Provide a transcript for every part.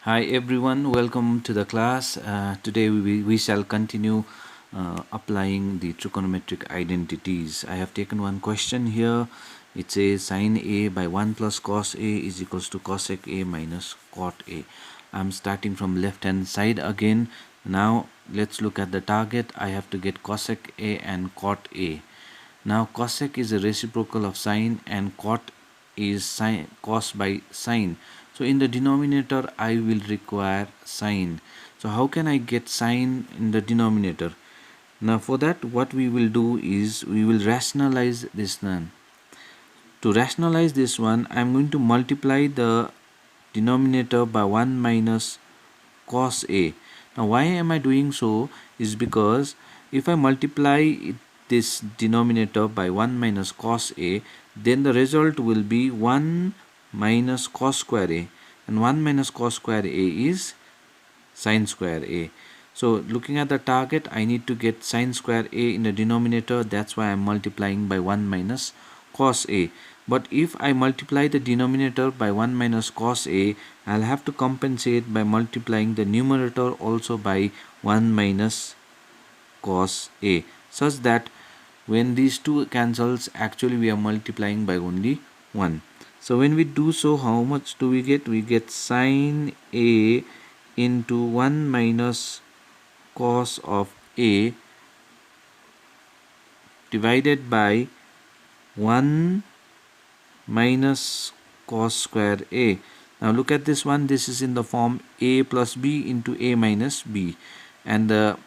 Hi everyone, welcome to the class. Today we shall continue applying the trigonometric identities. I have taken one question here. It says sine A by 1 plus cos A is equals to cosec A minus cot A. I'm starting from left hand side again. Now let's look at the target. I have to get cosec A and cot A. Now cosec is a reciprocal of sine and cot is sine, cos by sine. So in the denominator I will require sine. So how can I get sine in the denominator? Now for that what we will do is we will rationalize this one. To rationalize this one I am going to multiply the denominator by 1 minus cos A. Now why am I doing so is because if I multiply this denominator by 1 minus cos A, then the result will be 1 minus cos square A, and 1 minus cos square A is sine square A. So looking at the target, I need to get sine square A in the denominator. That's why I'm multiplying by 1 minus cos A. But if I multiply the denominator by 1 minus cos A, I'll have to compensate by multiplying the numerator also by 1 minus cos A, such that when these two cancels, actually we are multiplying by only 1. So when we do so, how much do we get? We get sine A into 1 minus cos of A divided by 1 minus cos square A. Now look at this one. This is in the form A plus B into A minus B, and the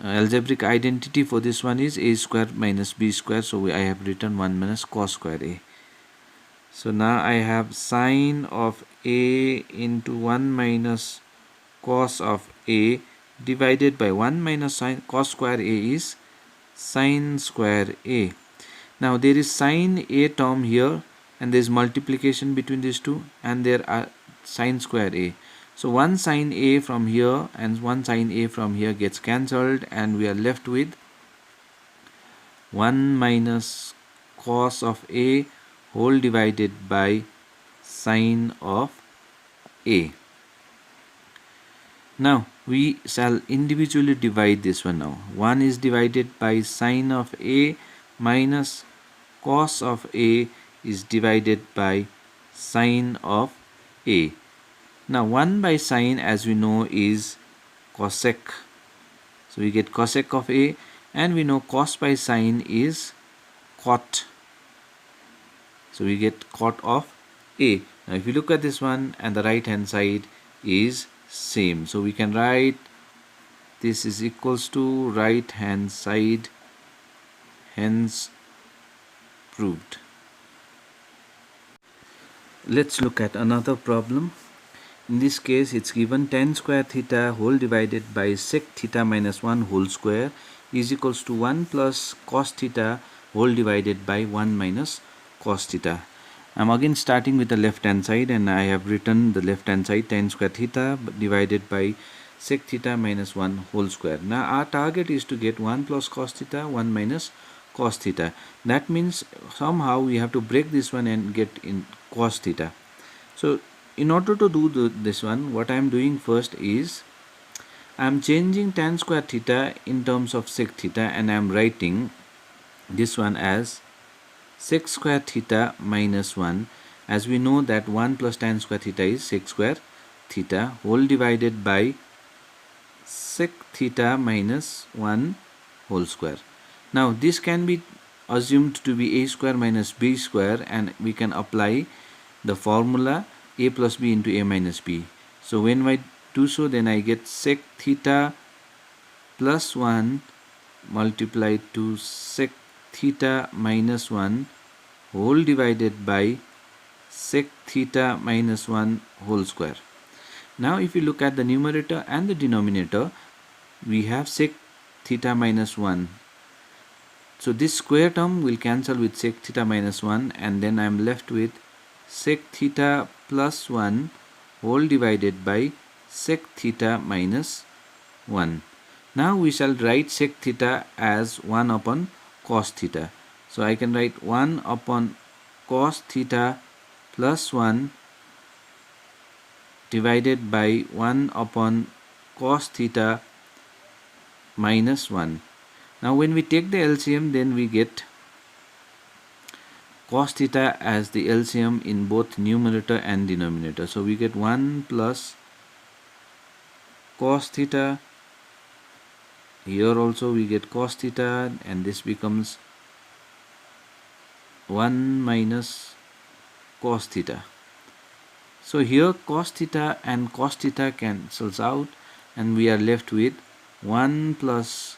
algebraic identity for this one is A square minus B square. So I have written 1 minus cos square A. So now I have sine of A into 1 minus cos of A divided by 1 minus sine cos square A is sine square A. Now there is sine A term here, and there is multiplication between these two, and there are sine square A. So one sine A from here and one sine A from here gets cancelled, and we are left with 1 minus cos of A whole divided by sine of A. Now we shall individually divide this one now. 1 is divided by sine of A minus cos of A is divided by sine of A. Now 1 by sine, as we know, is cosec. So we get cosec of A, and we know cos by sine is cot. So we get cot of A. Now if you look at this one, and the right hand side is same. So we can write this is equals to right hand side, hence proved. Let's look at another problem. In this case, it's given tan square theta whole divided by sec theta minus 1 whole square is equals to 1 plus cos theta whole divided by 1 minus cos theta. I'm again starting with the left hand side, and I have written the left hand side tan square theta divided by sec theta minus 1 whole square. Now our target is to get 1 plus cos theta 1 minus cos theta. That means somehow we have to break this one and get in cos theta. So in order to do this one, what I am doing first is I am changing tan square theta in terms of sec theta, and I am writing this one as sec square theta minus 1, as we know that 1 plus tan square theta is sec square theta whole divided by sec theta minus 1 whole square. Now this can be assumed to be a square minus b square, and we can apply the formula a plus b into a minus b. So when I do so, then I get sec theta plus 1 multiplied to sec theta minus 1 whole divided by sec theta minus 1 whole square. Now if you look at the numerator and the denominator, we have sec theta minus 1. So this square term will cancel with sec theta minus 1, and then I am left with sec theta plus 1 whole divided by sec theta minus 1. Now we shall write sec theta as 1 upon cos theta. So I can write 1 upon cos theta plus 1 divided by 1 upon cos theta minus 1. Now when we take the LCM, then we get cos theta as the LCM in both numerator and denominator. So we get 1 plus cos theta. Here also we get cos theta, and this becomes 1 minus cos theta. So here cos theta and cos theta cancels out, and we are left with 1 plus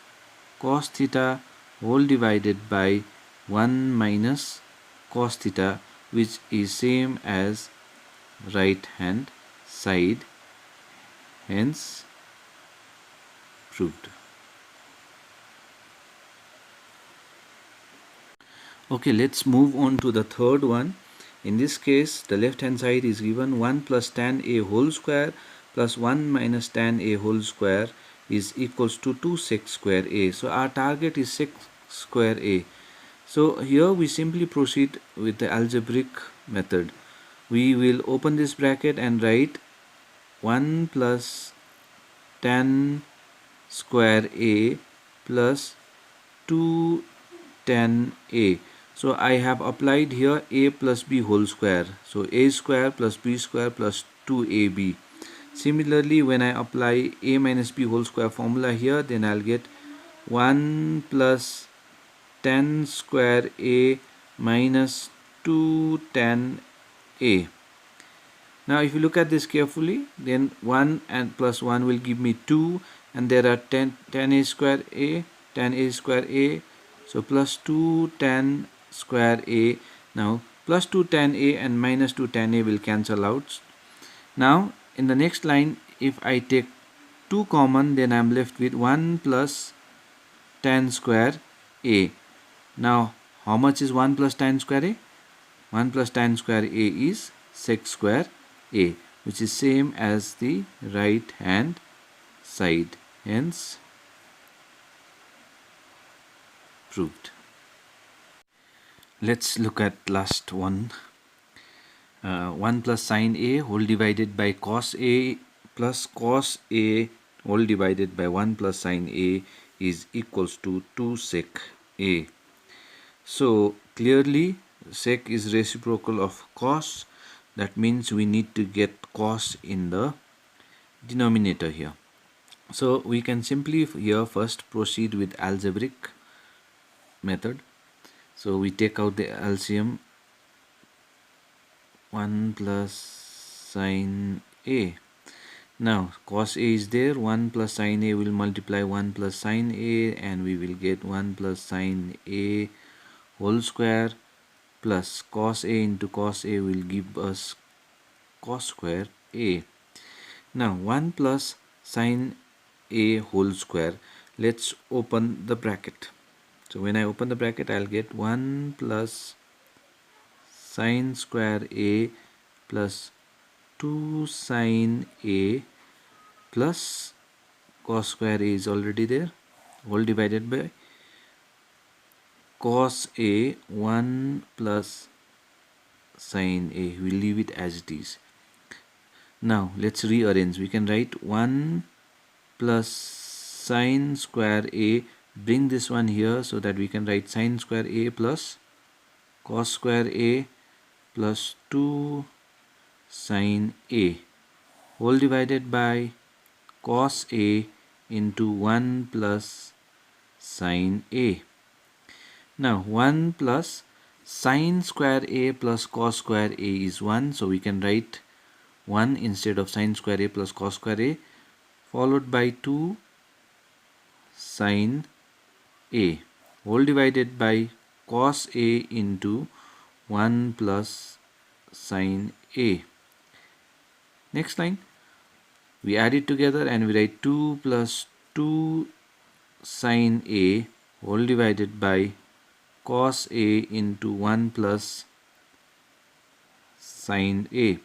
cos theta whole divided by 1 minus cos theta, which is same as right hand side, hence proved. Okay, let's move on to the third one. In this case, the left hand side is given 1 plus tan a whole square plus 1 minus tan a whole square is equals to 2 sec square a. So our target is sec square a. So here we simply proceed with the algebraic method. We will open this bracket and write 1 plus tan square a plus 2 tan a. So I have applied here a plus b whole square. So a square plus b square plus 2ab. Similarly, when I apply a minus b whole square formula here, then I'll get 1 plus tan square a minus 2 tan a. Now if you look at this carefully, then 1 and plus 1 will give me 2, and there are tan a square a, tan a square a, so plus 2 tan square a. Now plus 2 tan a and minus 2 tan a will cancel out. Now in the next line, if I take 2 common, then I am left with 1 plus tan square a. Now how much is 1 plus tan square a? 1 plus tan square a is sec square a, which is same as the right hand side, hence proved. Let's look at last one. 1 plus sine a whole divided by cos a plus cos a whole divided by 1 plus sine a is equals to 2 sec a. So clearly sec is reciprocal of cos. That means we need to get cos in the denominator here. So we can simply here first proceed with algebraic method. So we take out the LCM, 1 plus sine a. Now cos a is there, 1 plus sine a will multiply 1 plus sine a, and we will get 1 plus sine a whole square plus cos a into cos a will give us cos square a. Now 1 plus sine a whole square, let's open the bracket. So when I open the bracket, I'll get 1 plus sine square a plus 2 sine a plus cos square a is already there, whole divided by cos a 1 plus sine a. We'll leave it as it is. Now let's rearrange. We can write 1 plus sine square a, bring this one here so that we can write sine square a plus cos square a plus 2 sine a whole divided by cos a into 1 plus sine a. Now 1 plus sine square a plus cos square a is 1, so we can write 1 instead of sine square a plus cos square a, followed by 2 sine a whole divided by cos a into 1 plus sine a. Next line, we add it together and we write 2 plus 2 sine a whole divided by cos a into 1 plus sine a.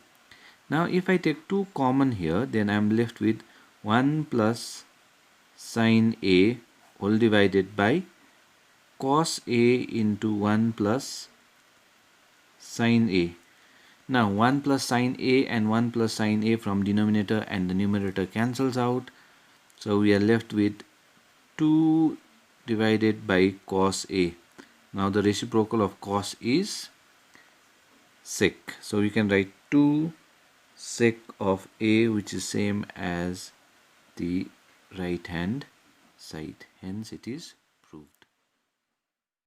Now if I take 2 common here, then I am left with 1 plus sine a whole divided by cos a into 1 plus sine a. Now 1 plus sine A and 1 plus sine A from denominator and the numerator cancels out. So we are left with 2 divided by cos A. Now the reciprocal of cos is sec. So we can write 2 sec of A, which is same as the right hand side. Hence it is